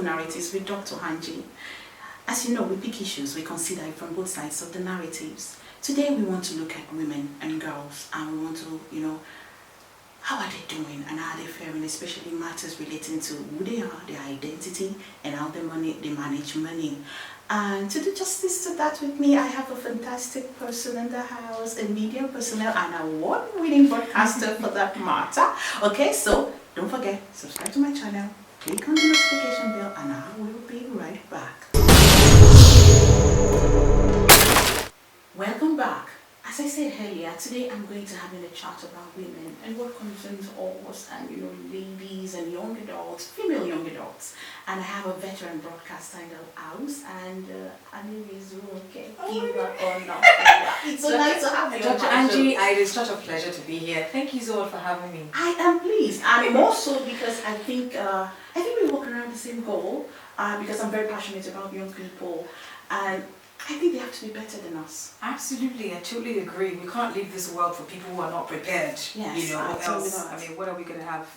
Double Narratives with Dr. Angie. As you know, we pick issues, we consider it from both sides of the narratives. Today we want to look at women and girls, and we want to, how are they doing and how are they faring, especially matters relating to who they are, their identity, and how they manage money. And to do justice to that with me, I have a fantastic person in the house, a media personnel, and award-winning broadcaster for that matter. Okay, so don't forget, subscribe to my channel, click on the notification bell, and I will be right back. Welcome back. As I said earlier, today I'm going to have a chat about women and what concerns us and ladies and young adults, female young adults. And I have a veteran broadcaster in the house, and her name is okay. It's so nice to have you, Dr. Angie. It is such a pleasure to be here. Thank you so much for having me. I am pleased, and more so because I think we walk around the same goal. Because I'm very passionate about young people, and I think they have to be better than us. Absolutely, I totally agree. We can't leave this world for people who are not prepared. Yes, what are we going to have?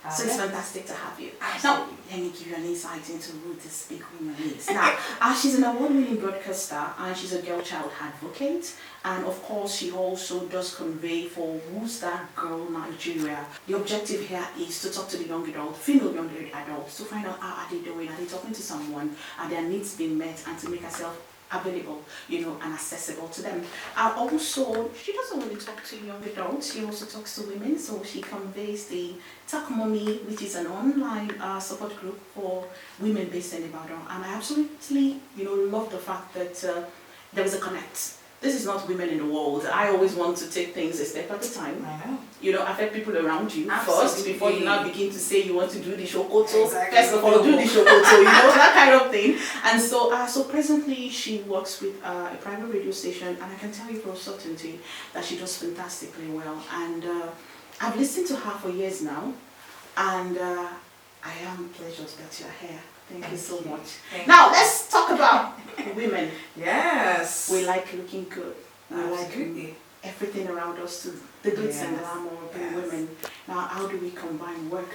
So it's fantastic to have you. Now, let me give you an insight into who this big woman is. Now, she's an award-winning broadcaster, and she's a girl child advocate. And of course, she also does convey for Who's That Girl Nigeria. The objective here is to talk to the young adult, female young adults, to find out how are they doing, are they talking to someone, are their needs being met, and to make herself available, and accessible to them. Also, she doesn't only talk to young adults, she also talks to women, so she conveys the Talk Mommy, which is an online support group for women based in Ibadan. And I absolutely, love the fact that there is a connect. This is not women in the world. I always want to take things a step at a time. I know. Affect people around you Absolutely. first before you now begin to say you want to do the shokoto. Exactly. First of all, do the shokoto, that kind of thing. And so presently she works with a private radio station, and I can tell you for certainty that she does fantastically well. And I've listened to her for years now, and I am pleased that you're here. Thank you so much. Now let's talk about women. Yes. We like looking good. We Absolutely. like everything around us, to the glitz and glamour of being women. Now, how do we combine work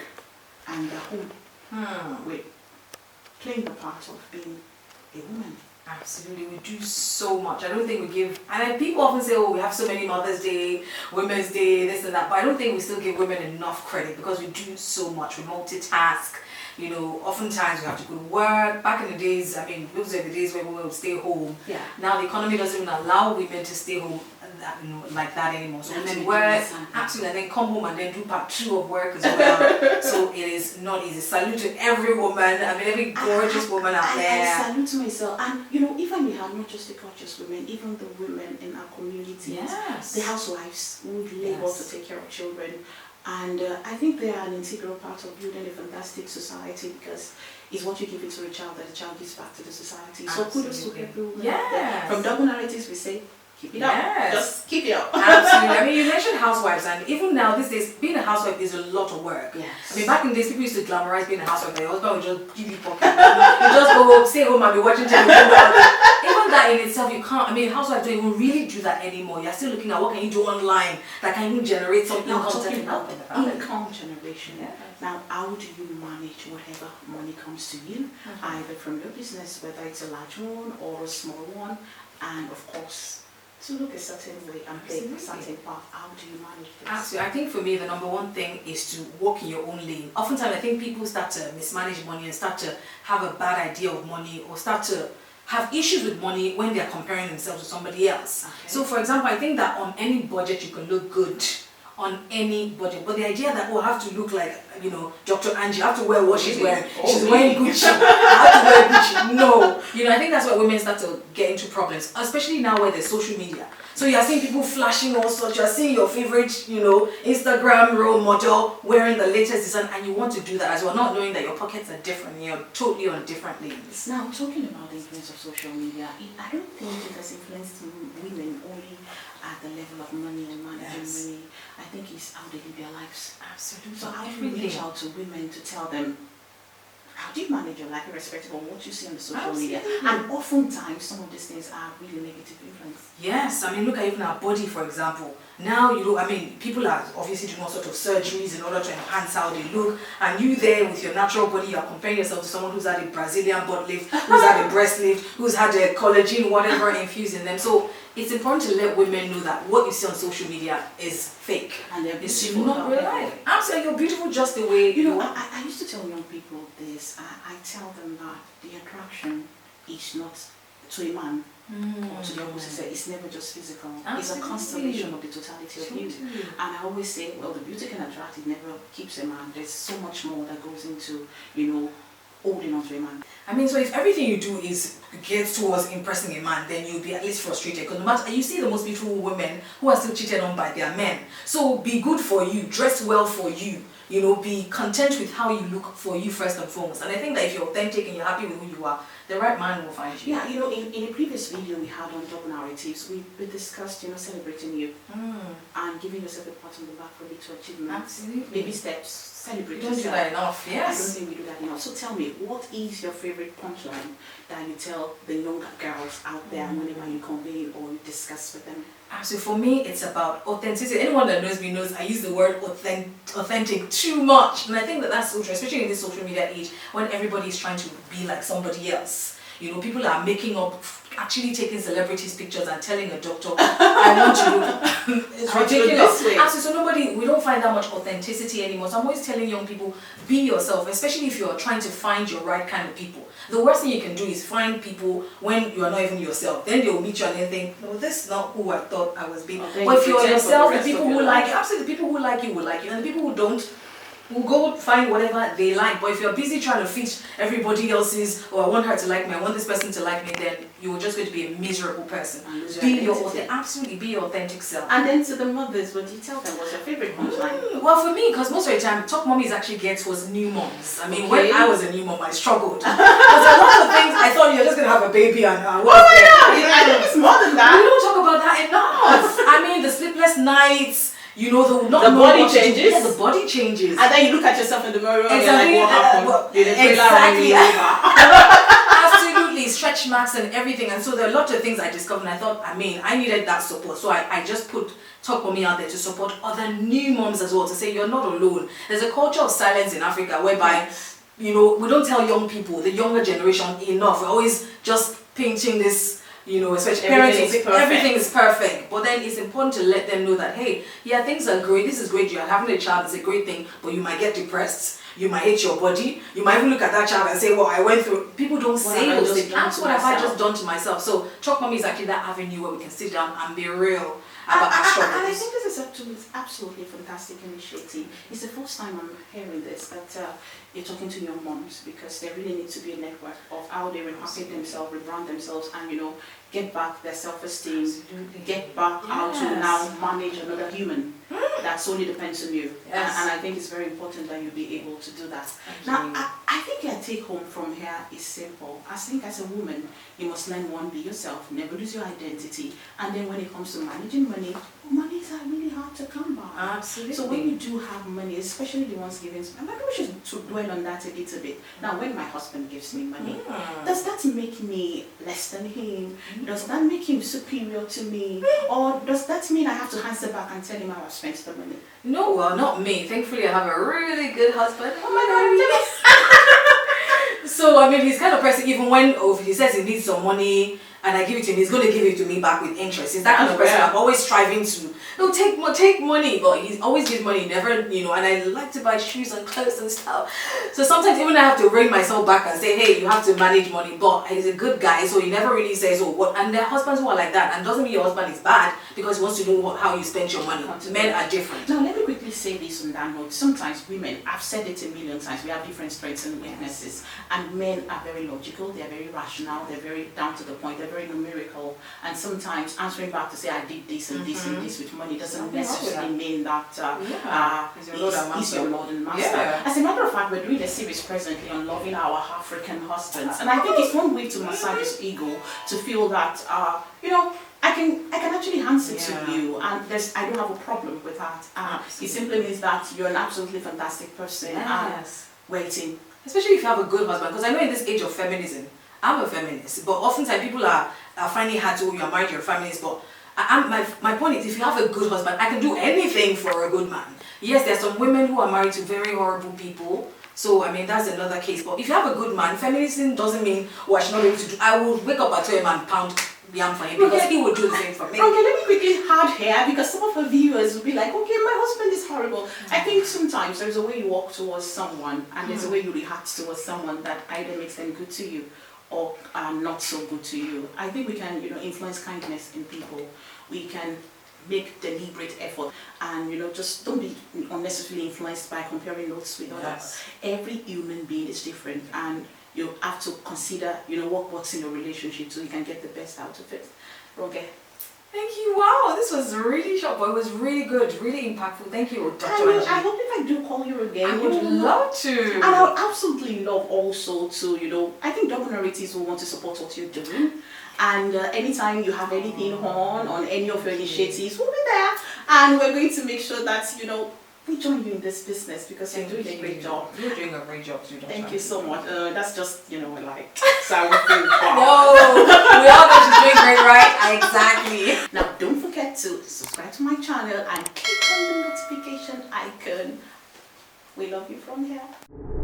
and the home with playing the part of being a woman? Absolutely, we do so much. I don't think we give, and then people often say, oh, we have so many Mother's Day, Women's Day, this and that, but I don't think we still give women enough credit because we do so much. We multitask. Oftentimes we have to go to work. Back in the days, those are the days where women would stay home. Yeah. Now the economy doesn't even allow women to stay home like that anymore. So women work, absolutely, and then come home and then do part 2 of work as well. So it is not easy. Salute to every woman, every gorgeous woman out there. I salute to myself. And even we have not just the gorgeous women, even the women in our communities, the housewives who labor to take care of children. And I think they are an integral part of building a fantastic society, because it's what you give it to a child that the child gives back to the society. Absolutely. So kudos to every woman. Yes. From Double Narratives, we say, keep it up. Just keep it up. Absolutely. You mentioned housewives, and even now these days, being a housewife is a lot of work. Yes. Back in the days, people used to glamorize being a housewife. Your husband would just give you pocket. You just go home, stay home, and be watching television. Even that in itself, you can't. Housewives don't even really do that anymore. You're still looking at what can you do online that can even generate some income generation. Yes. Now, how do you manage whatever money comes to you, either from your business, whether it's a large one or a small one, and of course, to look a certain way and play a certain path? How do you manage this? Absolutely. I think for me, the number one thing is to walk in your own lane. Oftentimes, I think people start to mismanage money and start to have a bad idea of money, or start to have issues with money when they're comparing themselves to somebody else. Okay. So for example, I think that on any budget you can look good on any budget, but the idea that I have to look like Dr. Angie, I have to wear what she's wearing. She's wearing Gucci. I have to wear Gucci. No, I think that's why women start to get into problems, especially now where there's social media. So you're seeing people flashing all sorts. You're seeing your favorite, Instagram role model wearing the latest design, and you want to do that as well, not knowing that your pockets are different. You're totally on different lanes. Now, talking about the influence of social media, I don't think it has influenced women only at the level of money and managing money. I think it's how they live their lives. Absolutely. So how do you reach out to women to tell them, how do you manage your life irrespective of what you see on the social Absolutely. media? And oftentimes, some of these things are really negative influence. Yes, I mean, look at even our body, for example. Now, I mean, people are obviously doing all sorts of surgeries in order to enhance how they look. And you there with your natural body, you're comparing yourself to someone who's had a Brazilian butt lift, who's had a breast lift, who's had a collagen, whatever, infused in them. So it's important to let women know that what you see on social media is fake. And they're It's beautiful. not real life. Absolutely, you're beautiful just the way You know, are. I used to tell young people this. I tell them that the attraction is not to a man or to the opposite sex. It's never just physical. Absolutely. It's a constellation of the totality of you. Totally. And I always say, well, the beauty can attract, it never keeps a man. There's so much more that goes into, holding on to a man. I mean, so if everything you do is geared towards impressing a man, then you'll be at least frustrated. Because no matter, you see the most beautiful women who are still cheated on by their men. So be good for you, dress well for you. Be content with how you look for you first and foremost. And I think that if you're authentic and you're happy with who you are, the right man will find you. Yeah, in a previous video we had on double narratives, we discussed, celebrating you and giving yourself a pat on the back for little achievements. Absolutely. Baby steps, celebrate We don't do yourself. that enough, I don't yes. think we do that enough. So tell me, what is your favorite punchline that you tell the younger girls out there whenever you convey or you discuss with them? So for me, it's about authenticity. Anyone that knows me knows I use the word authentic too much. And I think that that's so true, especially in this social media age when everybody is trying to be like somebody else. People are making up, actually taking celebrities' pictures and telling a doctor, I want to look. It's ridiculous. Absolutely. So we don't find that much authenticity anymore. So I'm always telling young people, be yourself, especially if you're trying to find your right kind of people. The worst thing you can do is find people when you are not even yourself. Then they will meet you and they think, no, this is not who I thought I was being. But if you're yourself, the people who like you, absolutely, the people who like you will like you, and the people who don't will go find whatever they like. But if you're busy trying to fit everybody else's, I want her to like me, I want this person to like me, then you're just going to be a miserable person. Absolutely be your authentic self. And then to the mothers, what do you tell them? What's your favorite punchline? Well, for me, because most of the time, top mommies actually get towards new moms. I mean, when I was a new mom, I struggled. Because a lot of things, I thought you're just going to have a baby and oh my God, I think it's more than that. We don't talk about that enough. I mean, the sleepless nights. The body changes. Yeah, the body changes. And then you look at yourself in the mirror and exactly. you're like, what happened? Exactly. Absolutely, stretch marks and everything. And so there are a lot of things I discovered and I thought, I needed that support. So I just put Talk Mommy out there to support other new moms as well, to say you're not alone. There's a culture of silence in Africa whereby, we don't tell young people, the younger generation, enough. We're always just painting this, especially everything is perfect. But then it's important to let them know that, hey, yeah, things are great. This is great. You're having a child. It's a great thing. But you might get depressed. You might hate your body. You might even look at that child and say, well, I went through. People don't say those things. That's what have I just done to myself. So Talk Mommy is actually that avenue where we can sit down and be real about our struggles. And I think this is absolutely fantastic initiative. It's the first time I'm hearing this, that you're talking to young moms, because there really needs to be a network of how they remarket themselves, rebrand themselves, and get back their self-esteem, get back how to now manage another human that solely depends on you. Yes. And I think it's very important that you be able to do that. Now, I think your take home from here is simple. I think as a woman, you must learn one, be yourself, never lose your identity. And then when it comes to managing money is really hard to come by. Absolutely. So when you do have money, especially the ones given, maybe we should dwell on that a little bit. Now, when my husband gives me money, does that make me less than him? Does that make him superior to me? Or does that mean I have to answer back and tell him how I spent the money? No, well, not me. Thankfully, I have a really good husband. Oh my God, So, he's kind of person, even when he says he needs some money and I give it to him, he's going to give it to me back with interest. He's that kind of person. I'm always striving to, take money, but he always gives money, never, and I like to buy shoes and clothes and stuff. So sometimes even I have to bring myself back and say, hey, you have to manage money, but he's a good guy, so he never really says, what, and there are husbands who are like that, and doesn't mean your husband is bad, because he wants to know how you spend your money. Men are different. Now, let me quickly say this on that note. Sometimes women, I've said it a million times, we have different strengths and weaknesses, and men are very logical, they're very rational, they're very down to the point, they're very numerical, and sometimes answering back to say I did this and this and this with money doesn't necessarily mean that he's your Lord and Master. Yeah. As a matter of fact, we're doing a series presently on loving our African husbands, and I think it's one way to massage his ego, to feel that I can actually answer to you, and I don't have a problem with that. It simply means that you're an absolutely fantastic person. Yes. Waiting Especially if you have a good husband, because I know in this age of feminism, I'm a feminist, but oftentimes people are finding it hard to, you are married, you're a feminist, but my point is, if you have a good husband, I can do anything for a good man. Yes, there are some women who are married to very horrible people, so I mean that's another case. But if you have a good man, feminism doesn't mean, oh, I should not be able to do. I will wake up at 2 a.m. and pound yam for him because he will do the same for me. Okay, let me quickly add here, because some of our viewers will be like, okay, my husband is horrible. I think sometimes there's a way you walk towards someone, and there's a way you react towards someone that either makes them good to you or not so good to you. I think we can, influence kindness in people. We can make deliberate effort, and just don't be unnecessarily influenced by comparing notes with others. Every human being is different, and you have to consider, what works in your relationship so you can get the best out of it. Okay. Thank you. Wow, this was really short, but it was really good, really impactful. Thank you, Dr. Angie. I hope if I do call you again, I would love to. And I would absolutely love also to, I think double narratives will want to support what you're doing. And anytime you have anything on any of your initiatives, we'll be there. And we're going to make sure that, we join you in this business because you're doing a great job. You're doing a great job too, Thank you so much. That's just, like, so I would feel No, we all know she's doing great, right? Exactly. Now, don't forget to subscribe to my channel and click on the notification icon. We love you from here.